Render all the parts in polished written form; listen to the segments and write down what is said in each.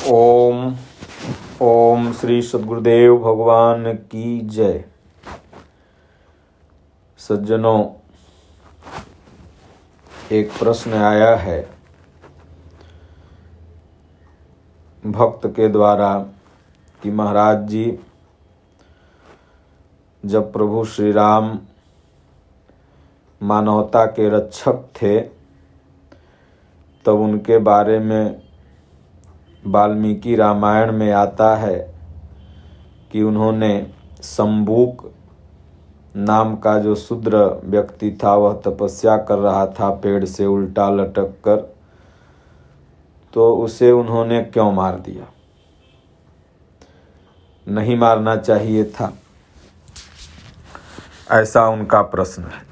ओम ओम श्री सद्गुरुदेव भगवान की जय। सज्जनों, एक प्रश्न आया है भक्त के द्वारा कि महाराज जी, जब प्रभु श्री राम मानवता के रक्षक थे तब उनके बारे में वाल्मीकि रामायण में आता है कि उन्होंने शंबुक नाम का जो शूद्र व्यक्ति था वह तपस्या कर रहा था पेड़ से उल्टा लटक कर, तो उसे उन्होंने क्यों मार दिया? नहीं मारना चाहिए था, ऐसा उनका प्रश्न है।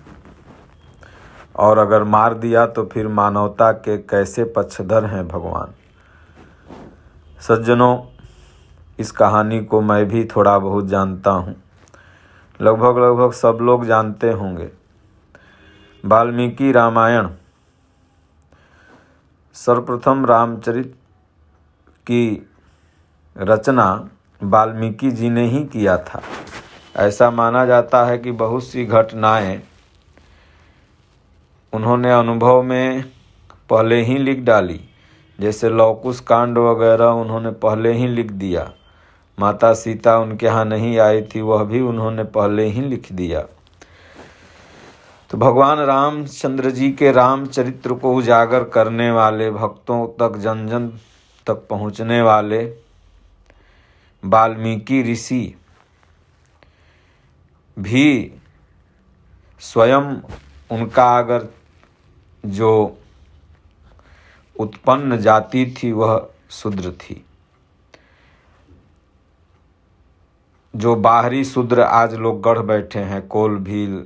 और अगर मार दिया तो फिर मानवता के कैसे पक्षधर हैं भगवान? सज्जनों, इस कहानी को मैं भी थोड़ा बहुत जानता हूँ, लगभग सब लोग जानते होंगे। वाल्मीकि रामायण सर्वप्रथम रामचरित की रचना वाल्मीकि जी ने ही किया था। ऐसा माना जाता है कि बहुत सी घटनाएं उन्होंने अनुभव में पहले ही लिख डाली, जैसे लवकुश कांड वगैरह उन्होंने पहले ही लिख दिया। माता सीता उनके यहाँ नहीं आई थी, वह भी उन्होंने पहले ही लिख दिया। तो भगवान रामचंद्र जी के रामचरित्र को उजागर करने वाले, भक्तों तक जन जन तक पहुँचने वाले वाल्मीकि ऋषि भी स्वयं उनका अगर जो उत्पन्न जाति थी वह शूद्र थी। जो बाहरी शूद्र आज लोग गढ़ बैठे हैं, कोल भील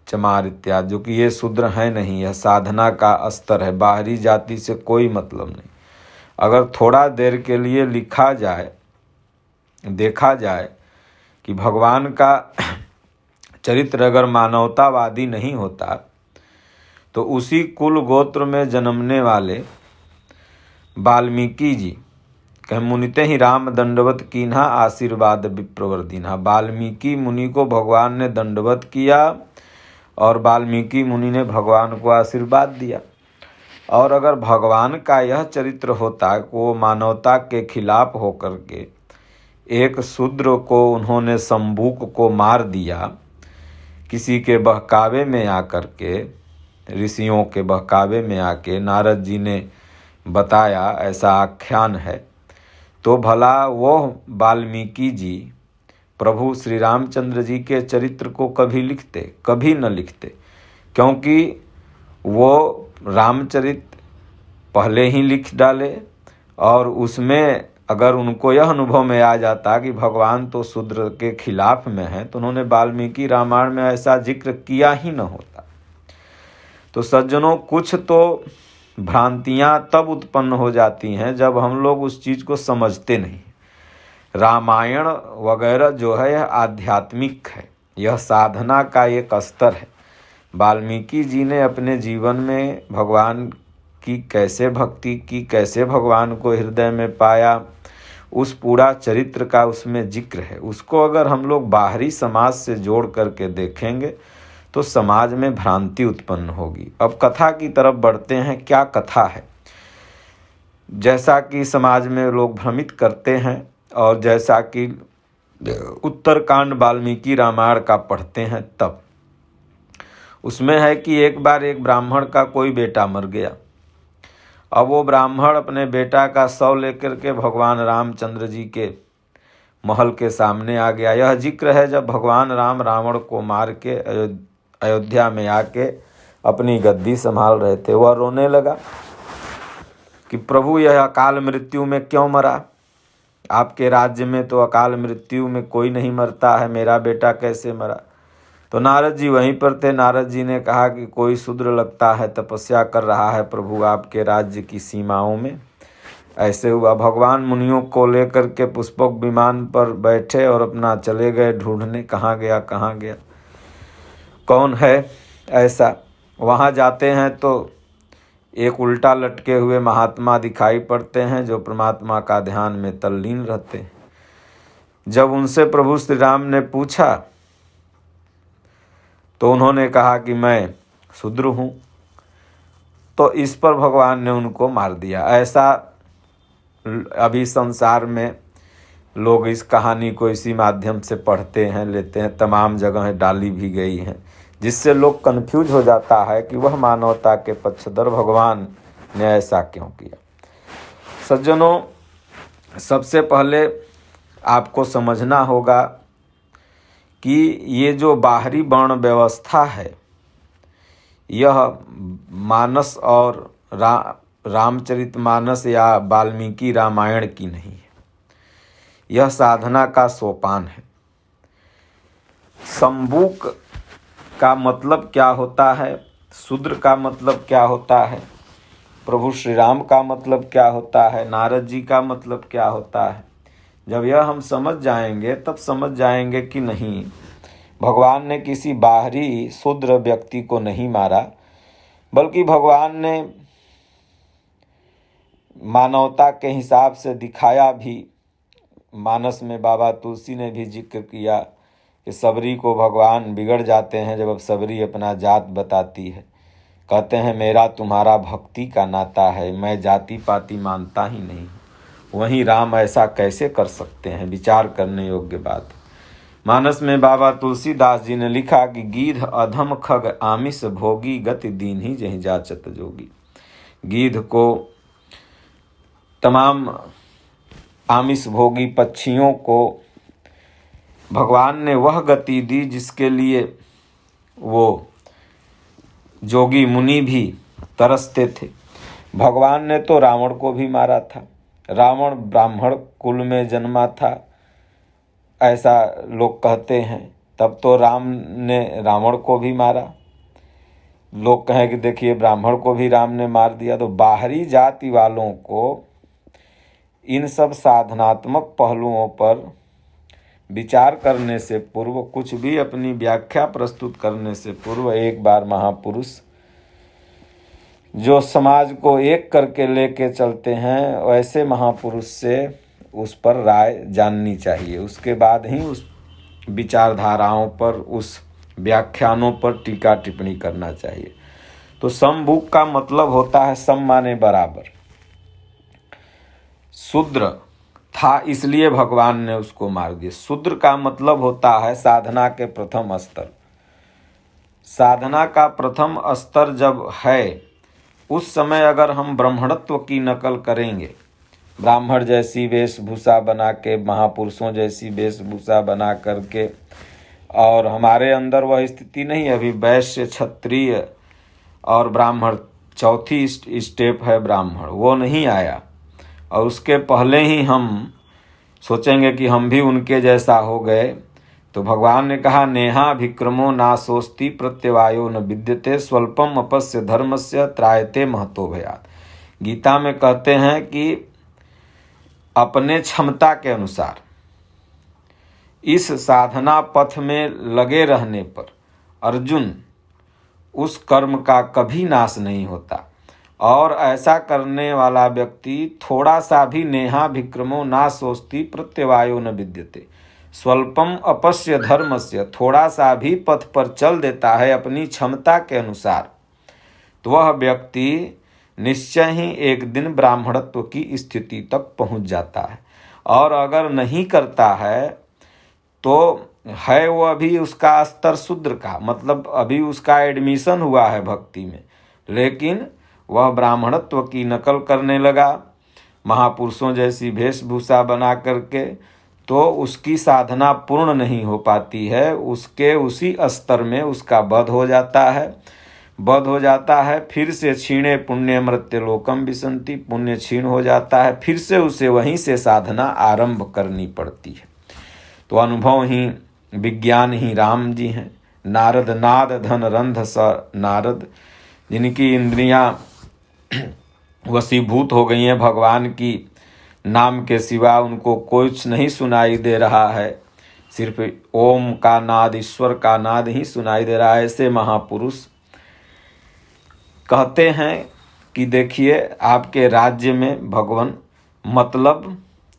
चमार इत्यादि, जो कि ये शूद्र है नहीं, यह साधना का स्तर है। बाहरी जाति से कोई मतलब नहीं। अगर थोड़ा देर के लिए लिखा जाए, देखा जाए कि भगवान का चरित्र अगर मानवतावादी नहीं होता तो उसी कुल गोत्र में जन्मने वाले वाल्मीकि जी कह मुनिते ही राम दंडवत कीन्हा आशीर्वाद विप्रवर्धिन्हा। वाल्मीकि मुनि को भगवान ने दंडवत किया और वाल्मीकि मुनि ने भगवान को आशीर्वाद दिया। और अगर भगवान का यह चरित्र होता कि वो मानवता के खिलाफ होकर के एक शूद्र को उन्होंने शंबुक को मार दिया, किसी के बहकावे में आकर के, ऋषियों के बहकावे में आके, नारद जी ने बताया, ऐसा आख्यान है, तो भला वो वाल्मीकि जी प्रभु श्री रामचंद्र जी के चरित्र को कभी लिखते? कभी न लिखते, क्योंकि वो रामचरित पहले ही लिख डाले। और उसमें अगर उनको यह अनुभव में आ जाता कि भगवान तो शूद्र के खिलाफ में है, तो उन्होंने वाल्मीकि रामायण में ऐसा जिक्र किया ही न होता। तो सज्जनों, कुछ तो भ्रांतियां तब उत्पन्न हो जाती हैं जब हम लोग उस चीज़ को समझते नहीं। रामायण वगैरह जो है यह आध्यात्मिक है, यह साधना का एक स्तर है। वाल्मीकि जी ने अपने जीवन में भगवान की कैसे भक्ति की, कैसे भगवान को हृदय में पाया, उस पूरा चरित्र का उसमें जिक्र है। उसको अगर हम लोग बाहरी समाज से जोड़ करके देखेंगे तो समाज में भ्रांति उत्पन्न होगी। अब कथा की तरफ बढ़ते हैं। क्या कथा है? जैसा कि समाज में लोग भ्रमित करते हैं और जैसा कि उत्तरकांड वाल्मीकि रामायण का पढ़ते हैं, तब उसमें है कि एक बार एक ब्राह्मण का कोई बेटा मर गया। अब वो ब्राह्मण अपने बेटा का शव लेकर के भगवान रामचंद्र जी के महल के सामने आ गया। यह जिक्र है जब भगवान राम रावण को मार के अयोध्या में आके अपनी गद्दी संभाल रहे थे। वह रोने लगा कि प्रभु, यह अकाल मृत्यु में क्यों मरा? आपके राज्य में तो अकाल मृत्यु में कोई नहीं मरता है, मेरा बेटा कैसे मरा? तो नारद जी वहीं पर थे। नारद जी ने कहा कि कोई शूद्र लगता है, तपस्या कर रहा है प्रभु आपके राज्य की सीमाओं में। ऐसे हुआ। भगवान मुनियों को लेकर के पुष्पक विमान पर बैठे और अपना चले गए ढूंढने, कहाँ गया कहाँ गया, कौन है ऐसा। वहाँ जाते हैं तो एक उल्टा लटके हुए महात्मा दिखाई पड़ते हैं जो परमात्मा का ध्यान में तल्लीन रहते हैं। जब उनसे प्रभु श्री राम ने पूछा तो उन्होंने कहा कि मैं शूद्र हूँ, तो इस पर भगवान ने उनको मार दिया। ऐसा अभी संसार में लोग इस कहानी को इसी माध्यम से पढ़ते हैं, लेते हैं, तमाम जगह डाली भी गई हैं, जिससे लोग कन्फ्यूज हो जाता है कि वह मानवता के पक्षधर भगवान ने ऐसा क्यों किया। सज्जनों, सबसे पहले आपको समझना होगा कि ये जो बाहरी वर्ण व्यवस्था है, यह मानस और रामचरितमानस या वाल्मीकि रामायण की नहीं है। यह साधना का सोपान है। संबूक का मतलब क्या होता है, शूद्र का मतलब क्या होता है, प्रभु श्री राम का मतलब क्या होता है, नारद जी का मतलब क्या होता है, जब यह हम समझ जाएंगे तब समझ जाएंगे कि नहीं, भगवान ने किसी बाहरी शूद्र व्यक्ति को नहीं मारा, बल्कि भगवान ने मानवता के हिसाब से दिखाया भी। मानस में बाबा तुलसी ने भी जिक्र किया कि सबरी को भगवान बिगड़ जाते हैं जब सबरी अपना जात बताती है। कहते हैं मेरा तुम्हारा भक्ति का नाता है, मैं जाति पाति मानता ही नहीं। वहीं राम ऐसा कैसे कर सकते हैं, विचार करने योग्य बात। मानस में बाबा तुलसीदास जी ने लिखा कि गीध अधम खग आमिष भोगी गति दीन ही जहीं जाचत जोगी। गीध को, तमाम आमिष भोगी पक्षियों को भगवान ने वह गति दी जिसके लिए वो जोगी मुनि भी तरसते थे। भगवान ने तो रावण को भी मारा था। रावण ब्राह्मण कुल में जन्मा था, ऐसा लोग कहते हैं। तब तो राम ने रावण को भी मारा। लोग कहें कि देखिए ब्राह्मण को भी राम ने मार दिया। तो बाहरी जाति वालों को इन सब साधनात्मक पहलुओं पर विचार करने से पूर्व, कुछ भी अपनी व्याख्या प्रस्तुत करने से पूर्व, एक बार महापुरुष जो समाज को एक करके लेके चलते हैं, वैसे महापुरुष से उस पर राय जाननी चाहिए। उसके बाद ही उस विचारधाराओं पर, उस व्याख्यानों पर टीका टिप्पणी करना चाहिए। तो समबुक का मतलब होता है सम माने बराबर। शूद्र था इसलिए भगवान ने उसको मार दिया। शूद्र का मतलब होता है साधना के प्रथम स्तर। साधना का प्रथम स्तर जब है, उस समय अगर हम ब्राह्मणत्व की नकल करेंगे, ब्राह्मण जैसी वेशभूषा बना के, महापुरुषों जैसी वेशभूषा बना करके, और हमारे अंदर वह स्थिति नहीं। अभी वैश्य, क्षत्रिय और ब्राह्मण, चौथी स्टेप है ब्राह्मण, वो नहीं आया। और उसके पहले ही हम सोचेंगे कि हम भी उनके जैसा हो गए। तो भगवान ने कहा नेहा विक्रमो नासोस्ति प्रत्यवायो न विद्यते स्वल्पम अपस्य धर्मस्य त्रायते महतो भयात्। गीता में कहते हैं कि अपने क्षमता के अनुसार इस साधना पथ में लगे रहने पर अर्जुन, उस कर्म का कभी नाश नहीं होता। और ऐसा करने वाला व्यक्ति थोड़ा सा भी नेहा विक्रमो नासोस्ति प्रत्यवायो न विद्यते स्वल्पम अपस्य धर्मस्य, थोड़ा सा भी पथ पर चल देता है अपनी क्षमता के अनुसार, तो वह व्यक्ति निश्चय ही एक दिन ब्राह्मणत्व की स्थिति तक पहुंच जाता है। और अगर नहीं करता है तो है वो अभी उसका स्तर शूद्र का, मतलब अभी उसका एडमिशन हुआ है भक्ति में, लेकिन वह ब्राह्मणत्व की नकल करने लगा महापुरुषों जैसी वेशभूषा बना करके, तो उसकी साधना पूर्ण नहीं हो पाती है। उसके उसी स्तर में उसका वध हो जाता है। वध हो जाता है, फिर से क्षीणे पुण्य मृत्युलोकम विसंति, पुण्य क्षीण हो जाता है, फिर से उसे वहीं से साधना आरंभ करनी पड़ती है। तो अनुभव ही, विज्ञान ही राम जी हैं। नारद नाद धन रंध स नारद, जिनकी इंद्रियां वशीभूत हो गई हैं भगवान की नाम के सिवा, उनको कुछ नहीं सुनाई दे रहा है, सिर्फ ओम का नाद, ईश्वर का नाद ही सुनाई दे रहा है। ऐसे महापुरुष कहते हैं कि देखिए आपके राज्य में भगवान मतलब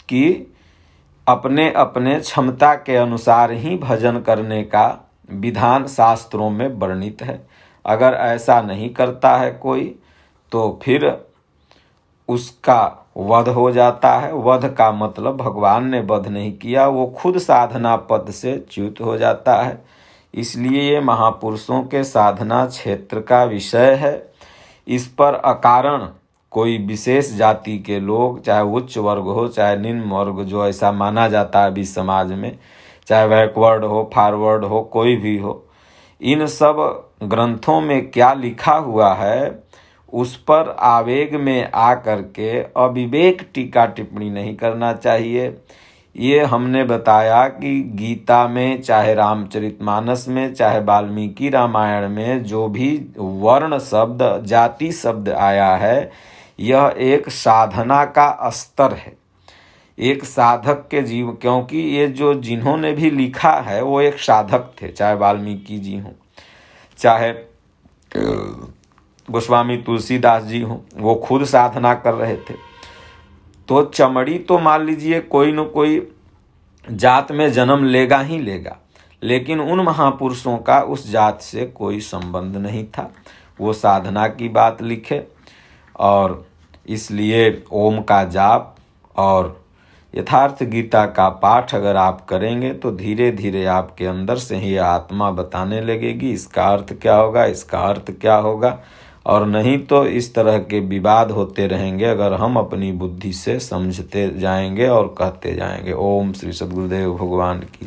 कि अपने अपने क्षमता के अनुसार ही भजन करने का विधान शास्त्रों में वर्णित है। अगर ऐसा नहीं करता है कोई तो फिर उसका वध हो जाता है। वध का मतलब भगवान ने वध नहीं किया, वो खुद साधना पद से च्युत हो जाता है। इसलिए ये महापुरुषों के साधना क्षेत्र का विषय है। इस पर अकारण कोई विशेष जाति के लोग, चाहे उच्च वर्ग हो चाहे निम्न वर्ग, जो ऐसा माना जाता है अभी समाज में, चाहे बैकवर्ड हो फॉरवर्ड हो कोई भी हो, इन सब ग्रंथों में क्या लिखा हुआ है उस पर आवेग में आकर के अविवेक टीका टिप्पणी नहीं करना चाहिए। ये हमने बताया कि गीता में, चाहे रामचरितमानस में, चाहे वाल्मीकि रामायण में जो भी वर्ण शब्द, जाति शब्द आया है, यह एक साधना का स्तर है, एक साधक के जीव, क्योंकि ये जो जिन्होंने भी लिखा है वो एक साधक थे, चाहे वाल्मीकि जी हों, चाहे गोस्वामी तुलसीदास जी हों, वो खुद साधना कर रहे थे। तो चमड़ी तो मान लीजिए कोई न कोई जात में जन्म लेगा ही लेगा, लेकिन उन महापुरुषों का उस जात से कोई संबंध नहीं था। वो साधना की बात लिखे, और इसलिए ओम का जाप और यथार्थ गीता का पाठ अगर आप करेंगे तो धीरे धीरे आपके अंदर से ही आत्मा बताने लगेगी इसका अर्थ क्या होगा, इसका अर्थ क्या होगा। और नहीं तो इस तरह के विवाद होते रहेंगे अगर हम अपनी बुद्धि से समझते जाएंगे और कहते जाएंगे। ओम श्री सद्गुरुदेव भगवान की।